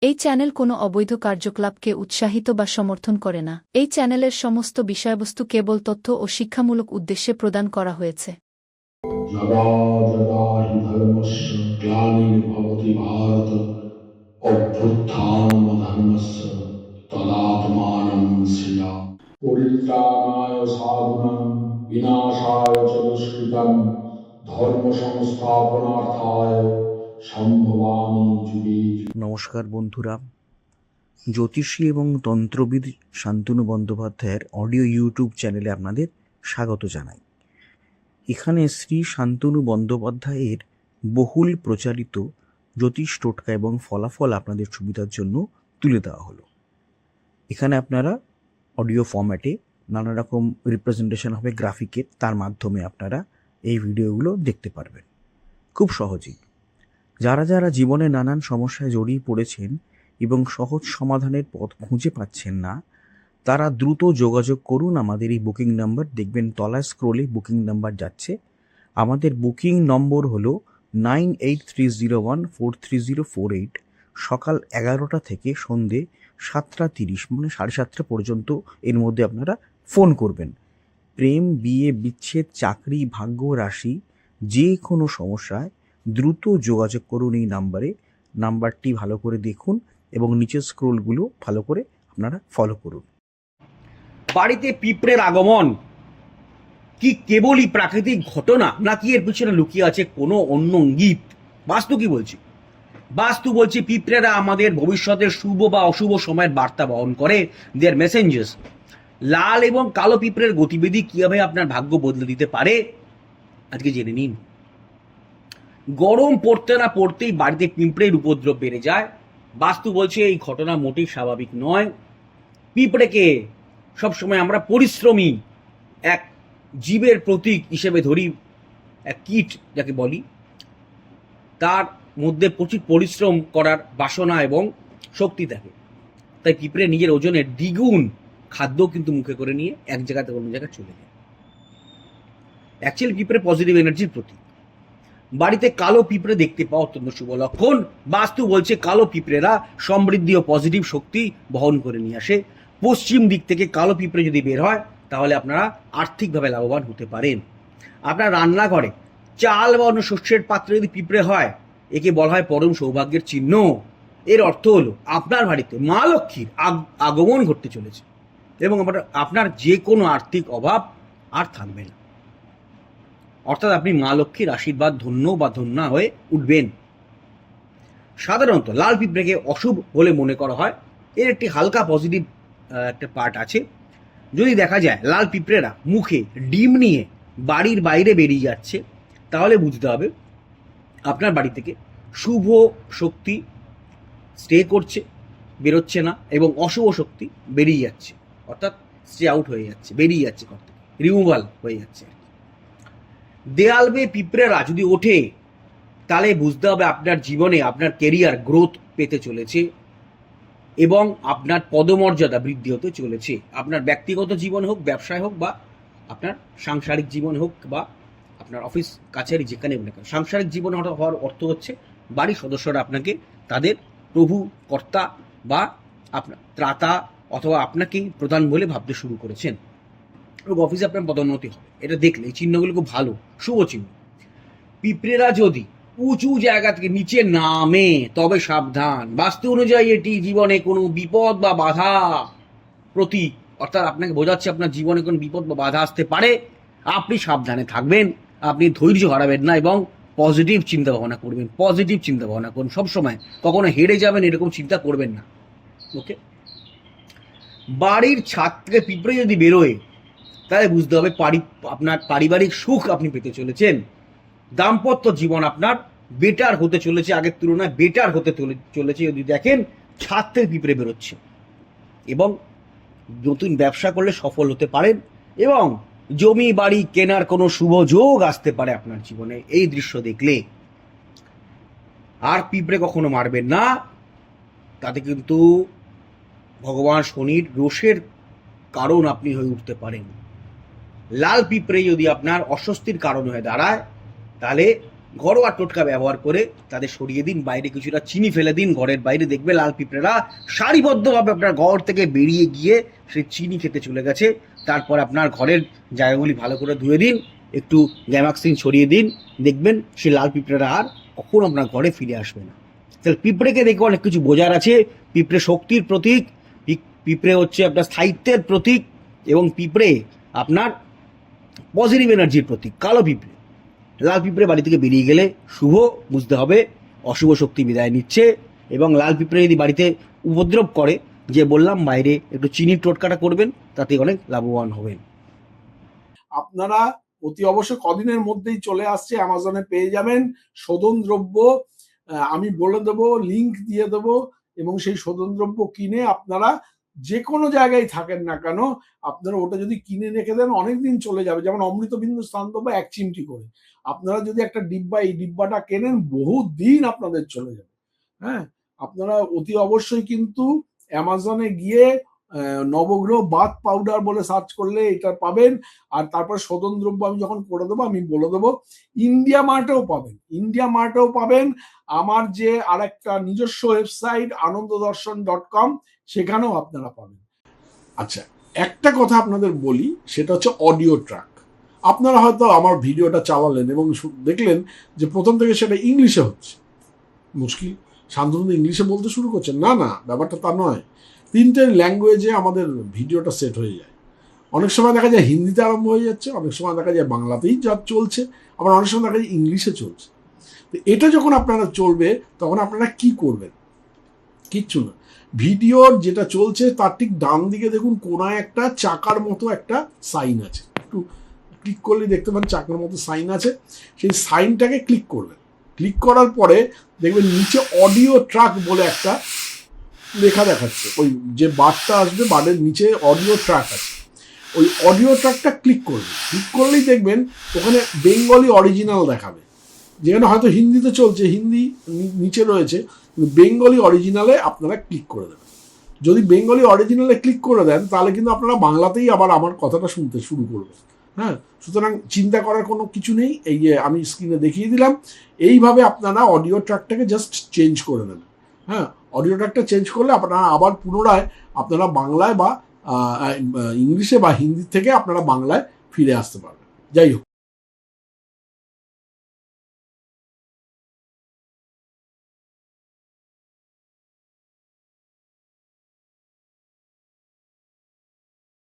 এই চ্যানেল কোনো অবৈধ কার্যকলাপকে উৎসাহিত বা সমর্থন করে না। এই চ্যানেলের সমস্ত বিষয়বস্তু কেবল তথ্য ও শিক্ষামূলক উদ্দেশ্যে প্রদান করা হয়েছে। যদা যদা হি ধর্মস্য গ্লানির্ভবতি ভারত অভ্যুত্থানমধর্মস্য তদাত্মানং সৃজামি। পরিত্রাণায় সাধুনাং বিনাশায় চ দুষ্কৃতং ধর্ম সংস্থাপনার্থায় সম্ভবামি যুগে যুগে। নমস্কার বন্ধুরা, জ্যোতিষী এবং তন্ত্রবিদ শান্তনু বন্দ্যোপাধ্যায়ের অডিও ইউটিউব চ্যানেলে আপনাদের স্বাগত জানাই। এখানে শ্রী শান্তনু বন্দ্যোপাধ্যায়ের বহুল প্রচারিত জ্যোতিষ টোটকা এবং ফলাফল আপনাদের সুবিধার জন্য তুলে দেওয়া হলো। এখানে আপনারা অডিও ফরম্যাটে নানা রকম রিপ্রেজেন্টেশন হবে গ্রাফিকের, তার মাধ্যমে আপনারা এই ভিডিওগুলো দেখতে পারবেন খুব সহজেই। যারা যারা জীবনে নানান সমস্যায় জড়িয়ে পড়েছেন এবং সহজ সমাধানের পথ খুঁজে পাচ্ছেন না, তারা দ্রুত যোগাযোগ করুন আমাদের এই বুকিং নাম্বার। দেখবেন তলায় স্ক্রোলে বুকিং নাম্বার যাচ্ছে। আমাদের বুকিং নম্বর হলো 9830143048। সকাল 11টা থেকে সন্ধে 7:30 মানে 7:30 পর্যন্ত এর মধ্যে আপনারা ফোন করবেন। প্রেম, বিয়ে, বিচ্ছেদ, চাকরি, ভাগ্য, রাশি, যে কোনো সমস্যায় দ্রুত যোগাযোগ করুন এই নাম্বারে। নাম্বারটি ভালো করে দেখুন এবং নিচের স্ক্রোলগুলো ভালো করে আপনারা ফলো করুন। বাড়িতে পিঁপড়ের আগমন কি কেবলই প্রাকৃতিক ঘটনা, নাকি এর পিছনে লুকিয়ে আছে কোনো অন্য ইঙ্গিত? বাস্তু কি বলছি? বাস্তু বলছি পিঁপড়েরা আমাদের ভবিষ্যতের শুভ বা অশুভ সময়ের বার্তা বহন করে, দেয়ার মেসেঞ্জার্স। লাল এবং কালো পিঁপড়ের গতিবিধি কিভাবে আপনার ভাগ্য বদলে দিতে পারে আজকে জেনে নিন। গরম পড়তে না পড়তেই বাড়িতে পিঁপড়ের উপদ্রব বেড়ে যায়। বাস্তু বলছে এই ঘটনা মোটেই স্বাভাবিক নয়। পিঁপড়েকে সবসময় আমরা পরিশ্রমী এক জীবের প্রতীক হিসেবে ধরি, এক কীট যাকে বলি। তার মধ্যে প্রচুর পরিশ্রম করার বাসনা এবং শক্তি থাকে, তাই পিঁপড়ে নিজের ওজনের দ্বিগুণ খাদ্য কিন্তু মুখে করে নিয়ে এক জায়গা থেকে অন্য জায়গায় চলে যায়। অ্যাকচুয়ালি পিঁপড়ে পজিটিভ এনার্জির প্রতীক। বাড়িতে কালো পিঁপড়ে দেখতে পাওয়া অত্যন্ত শুভ লক্ষণ। বাস্তু বলছে কালো পিঁপড়েরা সমৃদ্ধি ও পজিটিভ শক্তি বহন করে নিয়ে আসে। পশ্চিম দিক থেকে কালো পিঁপড়ে যদি বের হয় তাহলে আপনারা আর্থিকভাবে লাভবান হতে পারেন। আপনার রান্নাঘরে চাল বা অন্য শস্যের পাত্রে যদি পিঁপড়ে হয়, একে বলা হয় পরম সৌভাগ্যের চিহ্ন। এর অর্থ হলো আপনার বাড়িতে মা লক্ষ্মীর আগমন ঘটতে চলেছে এবং আপনার যে কোনো আর্থিক অভাব আর থাকবে না। অর্থাৎ আপনি মা লক্ষ্মীর আশীর্বাদ ধন্য বা ধন্যা হয়ে উঠবেন। সাধারণত লাল পিঁপড়েকে অশুভ বলে মনে করা হয়। এর একটি হালকা পজিটিভ একটা পার্ট আছে। যদি দেখা যায় লাল পিঁপড়েরা মুখে ডিম নিয়ে বাড়ির বাইরে বেরিয়ে যাচ্ছে, তাহলে বুঝতে হবে আপনার বাড়ি থেকে শুভ শক্তি স্টে করছে, বেরোচ্ছে না, এবং অশুভ শক্তি বেরিয়ে যাচ্ছে, অর্থাৎ স্টে আউট হয়ে যাচ্ছে, বেরিয়ে যাচ্ছে, ঘর থেকে রিমুভাল হয়ে যাচ্ছে। দেয়াল বেয়ে পিঁপড়েরা যদি ওঠে তাহলে বুঝতে হবে আপনার জীবনে আপনার কেরিয়ার গ্রোথ পেতে চলেছে এবং আপনার পদমর্যাদা বৃদ্ধি হতে চলেছে। আপনার ব্যক্তিগত জীবন হোক, ব্যবসায় হোক, বা আপনার সাংসারিক জীবন হোক, বা আপনার অফিস কাছারি যেখানে হোক না কেন। সাংসারিক জীবন হওয়ার অর্থ হচ্ছে বাড়ির সদস্যরা আপনাকে তাদের প্রভু, কর্তা বা আপনার ত্রাতা অথবা আপনাকেই প্রধান বলে ভাবতে শুরু করেছেন এবং অফিসে আপনার পদোন্নতি হবে। এটা দেখলে এই চিহ্নগুলো খুব ভালো, শুভ চিহ্ন। পিঁপড়েরা যদি উঁচু জায়গা থেকে নিচে নামে তবে সাবধান। বাস্তু অনুযায়ী এটি জীবনে কোনো বিপদ বা বাধা প্রতীক, অর্থাৎ আপনাকে বোঝাচ্ছে আপনার জীবনে কোনো বিপদ বা বাধা আসতে পারে। আপনি সাবধানে থাকবেন, আপনি ধৈর্য হারাবেন না এবং পজিটিভ চিন্তা ভাবনা করবেন। পজিটিভ চিন্তা ভাবনা করুন সবসময়, কখনো হেরে যাবেন এরকম চিন্তা করবেন না। ওকে, বাড়ির ছাদ থেকে পিঁপড়ে যদি বেরোয় তাহলে বুঝতে হবে আপনার পারিবারিক সুখ আপনি পেতে চলেছেন। দাম্পত্য জীবন আপনার বেটার হতে চলেছে, আগের তুলনায় বেটার হতে চলেছে যদি দেখেন ছাদ থেকে পিঁপড়ে বেরোচ্ছে। এবং নতুন ব্যবসা করলে সফল হতে পারেন এবং জমি বাড়ি কেনার কোনো শুভ যোগ আসতে পারে আপনার জীবনে এই দৃশ্য দেখলে। আর পিঁপড়ে কখনো মারবেন না, তাতে কিন্তু ভগবান শনির রোষের কারণ আপনি হয়ে উঠতে পারেন। লাল পিঁপড়ে যদি আপনার অস্বস্তির কারণ হয়ে দাঁড়ায় তাহলে ঘরোয়া টোটকা ব্যবহার করে তাদের সরিয়ে দিন, বাইরে কিছুটা চিনি ফেলে দিন, ঘরের বাইরে দেখবে লাল পিঁপড়েরা সারিবদ্ধভাবে আপনার ঘর থেকে বেরিয়ে গিয়ে সেই চিনি খেতে চলে গেছে। তারপর আপনার ঘরের জায়গাগুলি ভালো করে ধুয়ে দিন, একটু গ্যামাক্সিন ছড়িয়ে দিন, দেখবেন সেই লাল পিঁপড়েরা আর কখনো আপনার ঘরে ফিরে আসবে না। তাহলে পিঁপড়েকে দেখে অনেক কিছু বোঝার আছে। পিঁপড়ে শক্তির প্রতীক, পিঁপড়ে হচ্ছে আপনার স্থায়িত্বের প্রতীক, এবং পিঁপড়ে আপনার পজিটিভ এনার্জির প্রতীক। কালো পিঁপড়ে, লাল পিঁপড়ে বাড়ি থেকে বেরিয়ে গেলে শুভ বুঝতে হবে, অশুভ শক্তি বিদায় নিচ্ছে। এবং লাল পিঁপড়ে যদি বাড়িতে উপদ্রব করে, যে বললাম বাইরে একটু চিনির টোটকাটা করবেন, তাতে অনেক লাভবান হবেন। আপনারা অতি অবশ্য কদিনের মধ্যেই চলে আসছে, অ্যামাজনে পেয়ে যাবেন শোধন দ্রব্য। আমি বলে দেবো, লিংক দিয়ে দেবো, এবং সেই শোধন দ্রব্য কিনে আপনারা যে কোনো জায়গায় থাকেন না কেন, আপনারা ওটা যদি কিনে রেখে দেন অনেকদিন চলে যাবে। যেমন অমৃতবিন্দু স্থানদ্রব্য 1 চিমটি করে, আপনারা যদি একটা ডিব্বা, এই ডিব্বাটা কেনেন বহু দিন আপনাদের চলে যাবে। হ্যাঁ, আপনারা অতি অবশ্যই কিন্তু অ্যামাজনে গিয়ে নবগ্রহ বাথ পাউডার বলে সার্চ করলে এটা পাবেন। আর তারপর শোধন দ্রব্য আমি যখন করে দেবো আমি বলে দেবো, ইন্ডিয়া মার্টেও পাবেন, ইন্ডিয়া মার্টেও পাবেন। আমার যে আরেকটা নিজস্ব ওয়েবসাইট ananddarshan.com, সেখানেও আপনারা পাবেন। আচ্ছা, একটা কথা আপনাদের বলি, সেটা হচ্ছে অডিও ট্র্যাক। আপনারা হয়তো আমার ভিডিওটা চালালেন এবং দেখলেন যে প্রথম থেকে সেটা ইংলিশে হচ্ছে। মুশকিল, শান্তনু ইংলিশে বলতে শুরু করছেন। না না, ব্যাপারটা তা নয়। 3টে ল্যাঙ্গুয়েজে আমাদের ভিডিওটা সেট হয়ে যায়। অনেক সময় দেখা যায় হিন্দিতে আরম্ভ হয়ে যাচ্ছে, অনেক সময় দেখা যায় বাংলাতেই যা চলছে, আবার অনেক সময় দেখা যায় ইংলিশে চলছে। তো এটা যখন আপনারা চলবে, তখন আপনারা কি করবেন? কিচ্ছু না, ভিডিওর যেটা চলছে তার ঠিক ডান দিকে দেখুন কোনায় একটা চাকার মতো একটা সাইন আছে, একটু ক্লিক করলে দেখতে পান চাকার মতো সাইন আছে। সেই সাইনটাকে ক্লিক করবেন। ক্লিক করার পরে দেখবেন নিচে অডিও ট্র্যাক বলে একটা লেখা দেখাচ্ছে। ওই যে বারটা আসবে, বারের নিচে অডিও ট্র্যাক আছে, ওই অডিও ট্র্যাকটা ক্লিক করবেন। ক্লিক করলেই দেখবেন ওখানে বেঙ্গলি অরিজিনাল দেখাবে, যেখানে হয়তো হিন্দিতে চলছে, হিন্দি নিচে রয়েছে, বেঙ্গলি অরিজিনালে আপনারা ক্লিক করে দেবেন। যদি বেঙ্গলি অরিজিনালে ক্লিক করে দেন, তাহলে কিন্তু আপনারা বাংলাতেই আবার আমার কথাটা শুনতে শুরু করবেন। হ্যাঁ, সুতরাং চিন্তা করার কোনো কিছু নেই। এই যে আমি স্ক্রিনে দেখিয়ে দিলাম, এইভাবে আপনারা অডিও ট্র্যাকটাকে জাস্ট চেঞ্জ করে নেবেন। হ্যাঁ, অডিও ট্র্যাকটা চেঞ্জ করলে আপনারা আবার পুনরায় আপনারা বাংলায় বা ইংলিশে বা হিন্দি থেকে আপনারা বাংলায় ফিরে আসতে পারবেন। যাই হোক।